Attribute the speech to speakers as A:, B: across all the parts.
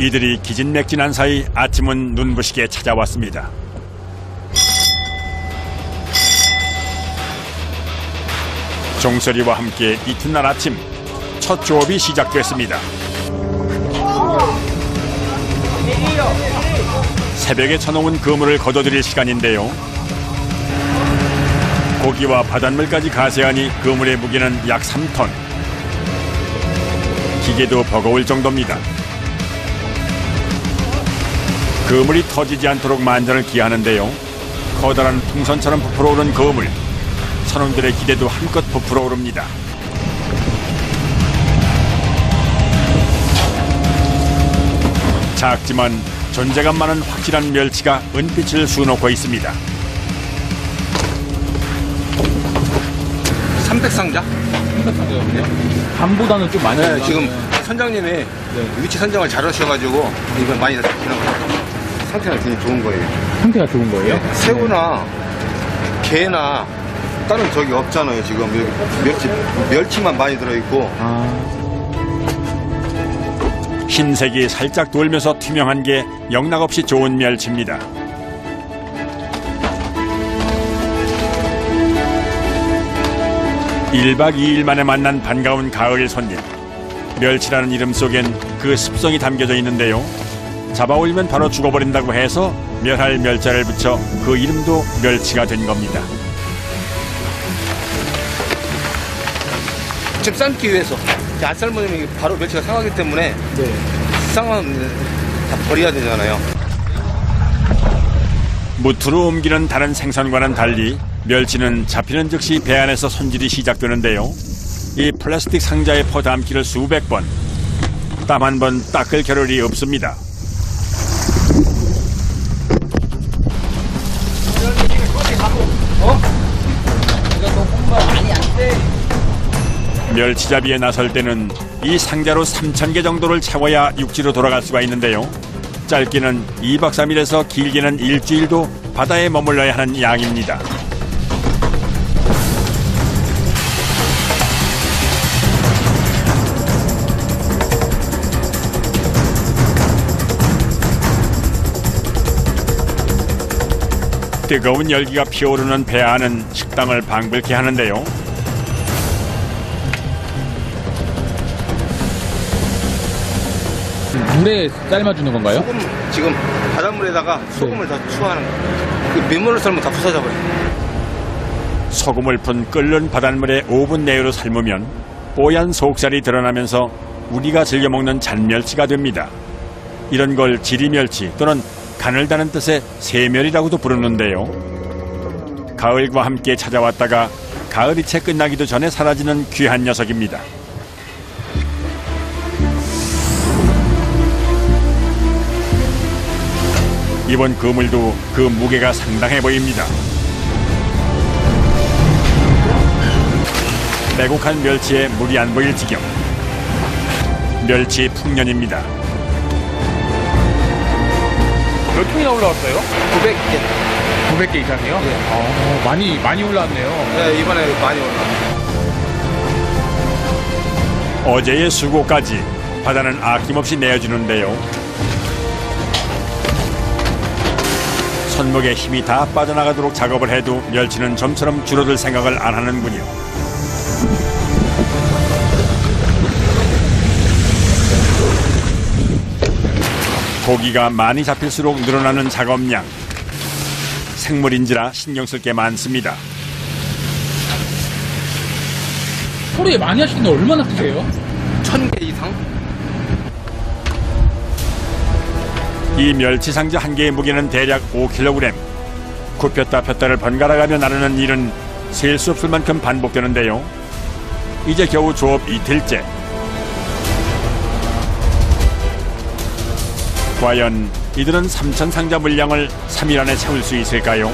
A: 이들이 기진맥진한 사이 아침은 눈부시게 찾아왔습니다. 종소리와 함께 이튿날 아침 첫 조업이 시작됐습니다. 새벽에 쳐놓은 그물을 걷어들일 시간인데요. 고기와 바닷물까지 가세하니 그물의 무게는 약 3톤. 기계도 버거울 정도입니다. 그물이 터지지 않도록 만전을 기하는데요. 커다란 풍선처럼 부풀어 오른 그물. 선원들의 기대도 한껏 부풀어 오릅니다. 작지만 존재감 많은 확실한 멸치가 은빛을 수놓고 있습니다.
B: 300상자?
C: 300상자였네요? 밤보다는 좀 많이.
B: 네, 지금 선장님이 위치 선정을 잘 하셔가지고 이건 많이 지는 상태가 굉장히 좋은 거예요.
C: 상태가 좋은 거예요?
B: 네, 새우나 게나 다른 적이 없잖아요. 지금 여기 멸치만 많이 들어있고.
A: 흰색이 살짝 돌면서 투명한 게 영락없이 좋은 멸치입니다. (1박 2일) 만에 만난 반가운 가을 손님. 멸치라는 이름 속엔 그 습성이 담겨져 있는데요. 잡아올리면 바로 죽어버린다고 해서 멸할 멸자를 붙여 그 이름도 멸치가 된 겁니다.
B: 지금 삶기 위해서 안 삶으면 바로 멸치가 상하기 때문에 상하면 다 버려야 되잖아요.
A: 무트로 옮기는 다른 생선과는 달리 멸치는 잡히는 즉시 배 안에서 손질이 시작되는데요. 이 플라스틱 상자에 퍼담기를 수백 번. 땀 한 번 닦을 겨를이 없습니다. 멸치잡이에 나설 때는 이 상자로 3,000개 정도를 채워야 육지로 돌아갈 수가 있는데요. 짧게는 2박 3일에서 길게는 일주일도 바다에 머물러야 하는 양입니다. 뜨거운 열기가 피어오르는 배 안은 식당을 방불케 하는데요.
C: 물에 삶아주는 건가요?
B: 소금, 지금 바닷물에다가 소금을 다 추가하는 거예요. 그 민물을 삶으면 다 부서져버려요.
A: 소금을 푼 끓는 바닷물에 5분 내외로 삶으면 뽀얀 속살이 드러나면서 우리가 즐겨 먹는 잔멸치가 됩니다. 이런 걸 지리멸치 또는 가늘다는 뜻의 새멸이라고도 부르는데요. 가을과 함께 찾아왔다가 가을이 채 끝나기도 전에 사라지는 귀한 녀석입니다. 이번 그물도 그 무게가 상당해 보입니다. 빼곡한 멸치에 물이 안 보일 지경. 멸치 풍년입니다.
C: 몇 통이나 올라왔어요?
B: 900개.
C: 900개 이상이요? 네. 많이 올라왔네요.
B: 네, 이번에 많이 올라왔어요.
A: 어제의 수고까지 바다는 아낌없이 내어주는데요. 손목에 힘이 다 빠져나가도록 작업을 해도 멸치는 좀처럼 줄어들 생각을 안 하는군요. 고기가 많이 잡힐수록 늘어나는 작업량. 생물인지라 신경 쓸 게 많습니다.
C: 하루에 많이 하시는데 얼마나 크세요?
B: 1000개 이상?
A: 이 멸치 상자 한 개의 무게는 대략 5kg. 굽혔다 폈다를 번갈아가며 나르는 일은 셀 수 없을 만큼 반복되는데요. 이제 겨우 조업 이틀째. 과연 이들은 3,000 상자 물량을 3일 안에 채울 수 있을까요?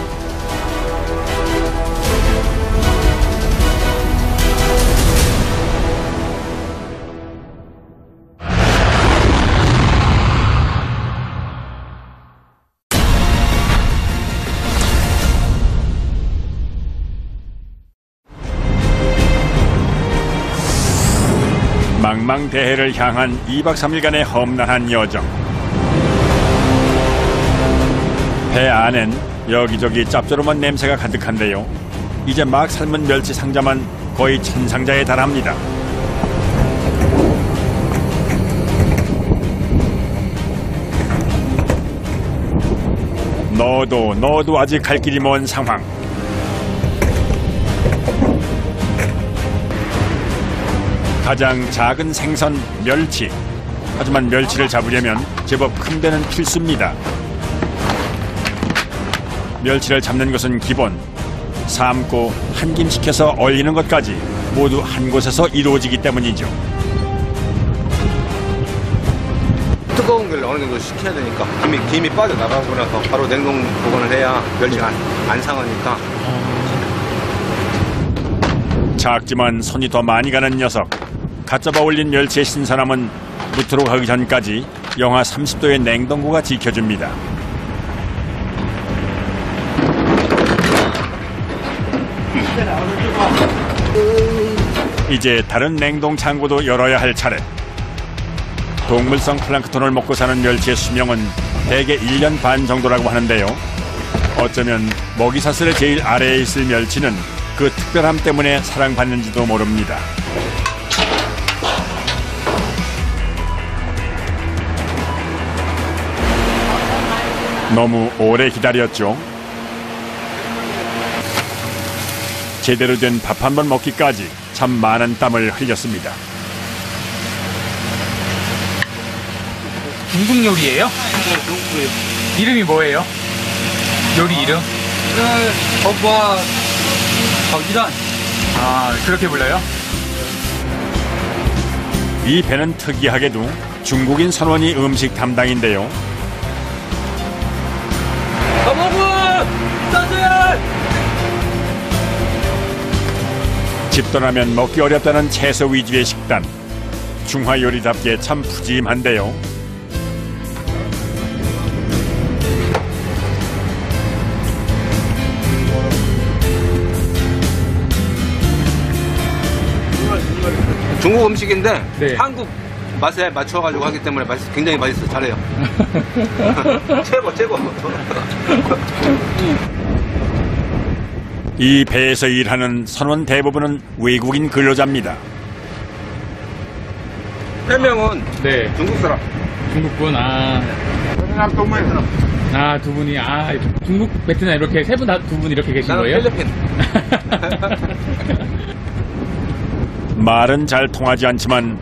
A: 망망대해를 향한 2박 3일간의 험난한 여정. 배 안엔 여기저기 짭조름한 냄새가 가득한데요. 이제 막 삶은 멸치 상자만 거의 1000상자에 달합니다. 넣어도 아직 갈 길이 먼 상황. 가장 작은 생선 멸치. 하지만 멸치를 잡으려면 제법 큰 배는 필수입니다. 멸치를 잡는 것은 기본. 삶고 한김시켜서 얼리는 것까지 모두 한 곳에서 이루어지기 때문이죠.
B: 뜨거운 걸 어느 정도 식혀야 되니까 김이 빠져나가고 나서 바로 냉동 보관을 해야 멸치가 안 상하니까.
A: 작지만 손이 더 많이 가는 녀석. 갓 잡아 올린 멸치의 신선함은 무트로 가기 전까지 영하 30도의 냉동고가 지켜줍니다. 이제 다른 냉동 창고도 열어야 할 차례. 동물성 플랑크톤을 먹고 사는 멸치의 수명은 대개 1년 반 정도라고 하는데요. 어쩌면 먹이사슬의 제일 아래에 있을 멸치는 그 특별함 때문에 사랑받는지도 모릅니다. 너무 오래 기다렸죠. 제대로 된 밥 한 번 먹기까지 참 많은 땀을 흘렸습니다.
C: 중국 요리예요?
D: 네, 중국이에요.
C: 이름이 뭐예요? 요리 이름?
D: 버와 이란.
C: 아, 그렇게 불러요?
A: 이 배는 특이하게도 중국인 선원이 음식 담당인데요. 집 떠나면 먹기 어렵다는 채소 위주의 식단. 중화 요리답게 참 푸짐한데요.
B: 중국 음식인데
C: 네.
B: 한국 맛에 맞춰가지고 하기 때문에 굉장히 맛있어요. 잘해요. 최고.
A: 이 배에서 일하는 선원 대부분은 외국인 근로자입니다.
B: 해명은
C: 네.
B: 중국 사람.
C: 중국분, 아, 두 분이, 중국, 베트남 이렇게 세 분 다 두 분 이렇게 계신
B: 나는
C: 거예요?
B: 필리핀.
A: 말은 잘 통하지 않지만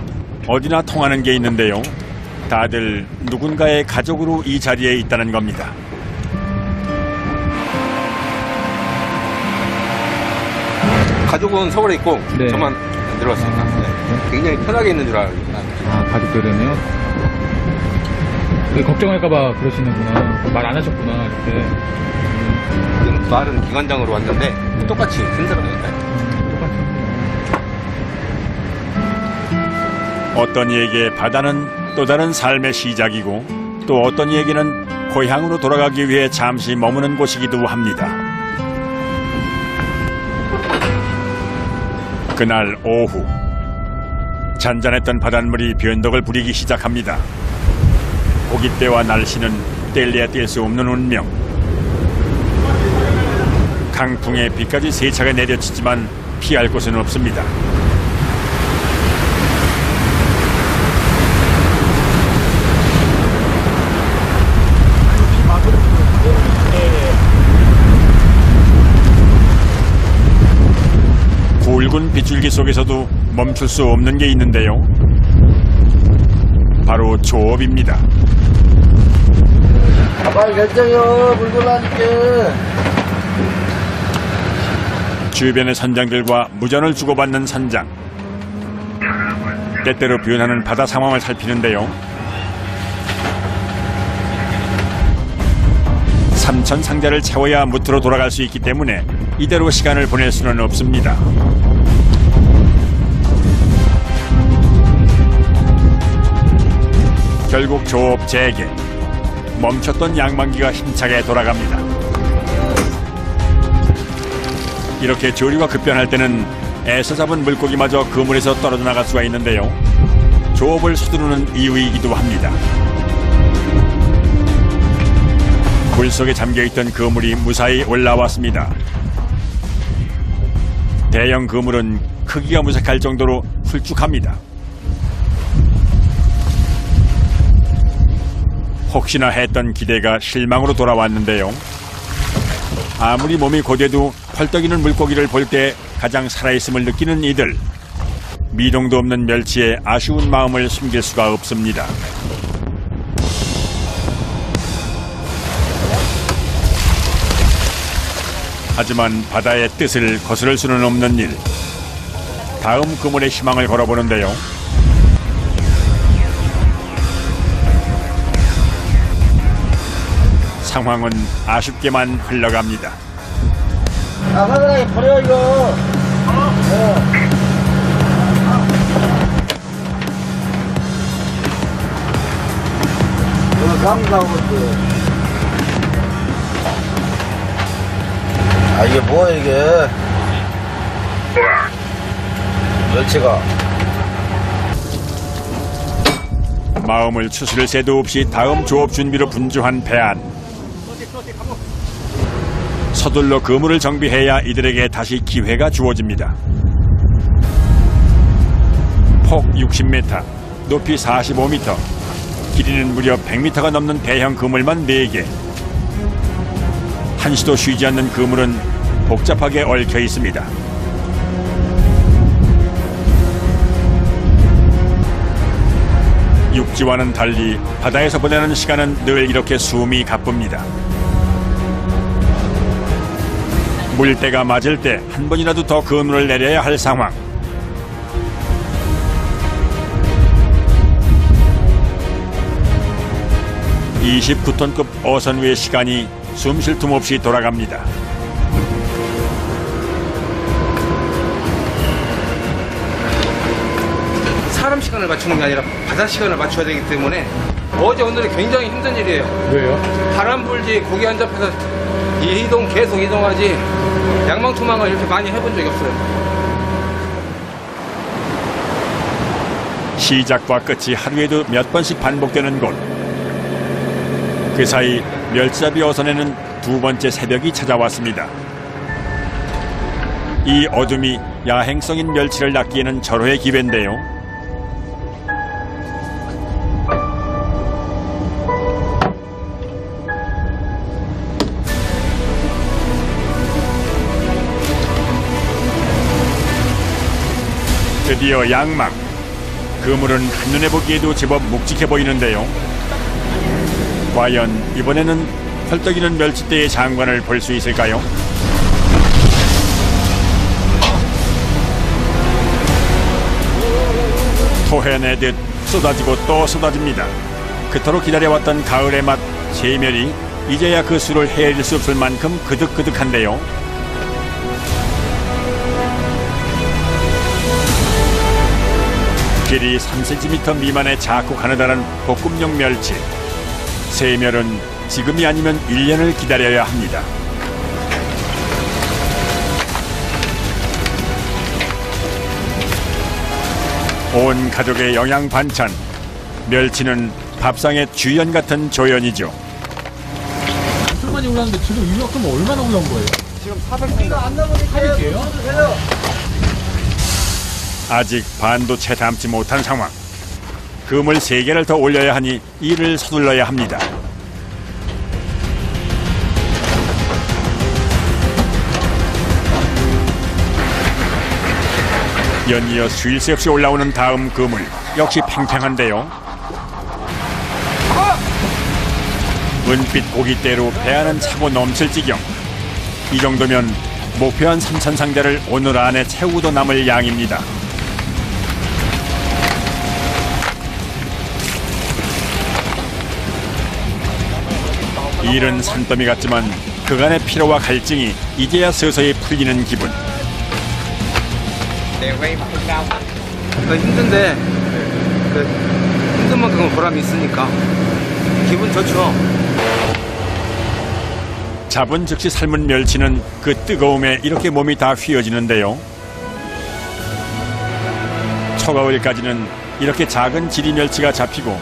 A: 어디나 통하는 게 있는데요. 다들 누군가의 가족으로 이 자리에 있다는 겁니다.
B: 가족은 서울에 있고
C: 네.
B: 저만 들어왔으니까 굉장히 편하게 있는 줄 알아요.
C: 가족들은요? 걱정할까봐 그러시는구나. 말 안 하셨구나, 이렇게.
B: 말은 기관장으로 왔는데 똑같이 힘들어요.
A: 어떤 이에게 바다는 또 다른 삶의 시작이고 또 어떤 이에게는 고향으로 돌아가기 위해 잠시 머무는 곳이기도 합니다. 그날 오후 잔잔했던 바닷물이 변덕을 부리기 시작합니다. 고깃대와 날씨는 뗄래야 뗄 수 없는 운명. 강풍에 비까지 세차게 내려치지만 피할 곳은 없습니다. 굵은 빗줄기 속에서도 멈출 수 없는 게 있는데요. 바로 조업입니다.
D: 빨리 결정요. 물 골라줄게.
A: 주변의 선장들과 무전을 주고받는 선장. 때때로 변하는 바다 상황을 살피는데요. 3천 상자를 채워야 무트로 돌아갈 수 있기 때문에 이대로 시간을 보낼 수는 없습니다. 결국 조업 재개. 멈췄던 양반기가 힘차게 돌아갑니다. 이렇게 조류가 급변할 때는 애써 잡은 물고기마저 그물에서 떨어져 나갈 수가 있는데요. 조업을 서두르는 이유이기도 합니다. 물속에 잠겨있던 그물이 무사히 올라왔습니다. 대형 그물은 크기가 무색할 정도로 훌쭉합니다. 혹시나 했던 기대가 실망으로 돌아왔는데요. 아무리 몸이 고돼도 펄떡이는 물고기를 볼 때 가장 살아있음을 느끼는 이들. 미동도 없는 멸치에 아쉬운 마음을 숨길 수가 없습니다. 하지만 바다의 뜻을 거스를 수는 없는 일. 다음 그물에 희망을 걸어보는데요. 상황은 아쉽게만 흘러갑니다.
D: 아, 사장님, 버려, 이거. 이거 감사하고, 아, 이게 뭐야, 이게? 멸치가.
A: 마음을 추스릴 새도 없이 다음 조업 준비로 분주한 배안. 서둘러 그물을 정비해야 이들에게 다시 기회가 주어집니다. 폭 60m, 높이 45m, 길이는 무려 100m가 넘는 대형 그물만 4개. 한시도 쉬지 않는 그물은 복잡하게 얽혀 있습니다. 육지와는 달리 바다에서 보내는 시간은 늘 이렇게 숨이 가쁩니다. 물때가 맞을 때 한 번이라도 더 그물을 내려야 할 상황. (29톤급) 어선위의 시간이 숨 쉴 틈 없이 돌아갑니다.
B: 사람 시간을 맞추는 게 아니라 바다 시간을 맞춰야 되기 때문에 어제 오늘은 굉장히 힘든 일이에요.
C: 왜요?
B: 바람 불지 고기 안 잡혀서 이동 계속 이동하지 양망투망을 이렇게 많이 해본 적이 없어요.
A: 시작과 끝이 하루에도 몇 번씩 반복되는 곳. 그 사이 멸치잡이 어선에는 두 번째 새벽이 찾아왔습니다. 이 어둠이 야행성인 멸치를 낚기에는 절호의 기회인데요. 드디어 양망. 그물은 한눈에 보기에도 제법 묵직해 보이는데요. 과연 이번에는 펄떡이는 멸치대의 장관을 볼 수 있을까요? 토해내듯 쏟아지고 또 쏟아집니다. 그토록 기다려왔던 가을의 맛 세멸이 이제야 그 수를 헤아릴 수 없을 만큼 그득그득한데요. 길이 3cm 미만의 작고 가느다란 볶음용 멸치. 세멸은 지금이 아니면 1년을 기다려야 합니다. 온 가족의 영양 반찬. 멸치는 밥상의 주연 같은 조연이죠.
C: 엄청 많이 올랐는데 지금 이만큼 얼마나 올라온 거예요?
B: 지금 400개가 안 남으니까
C: 400개요?
A: 아직 반도 채 담지 못한 상황. 그물 3개를 더 올려야 하니 일을 서둘러야 합니다. 연이어 쉴 새 없이 올라오는 다음 그물. 역시 팽팽한데요. 은빛 고깃대로 배안은 차고 넘칠 지경. 이 정도면 목표한 3,000 상자를 오늘 안에 채우고도 남을 양입니다. 일은 산더미 같지만 그간의 피로와 갈증이 이제야 서서히 풀리는 기분.
B: 힘든데 힘든 만큼은 보람이 있으니까 기분 좋죠.
A: 잡은 즉시 삶은 멸치는 그 뜨거움에 이렇게 몸이 다 휘어지는데요. 초가을까지는 이렇게 작은 지리 멸치가 잡히고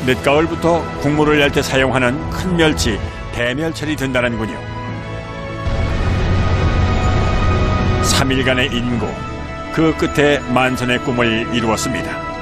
A: 늦가을부터 국물을 낼 때 사용하는 큰 멸치 대멸철이 든다는군요. 3일간의 인고, 그 끝에 만선의 꿈을 이루었습니다.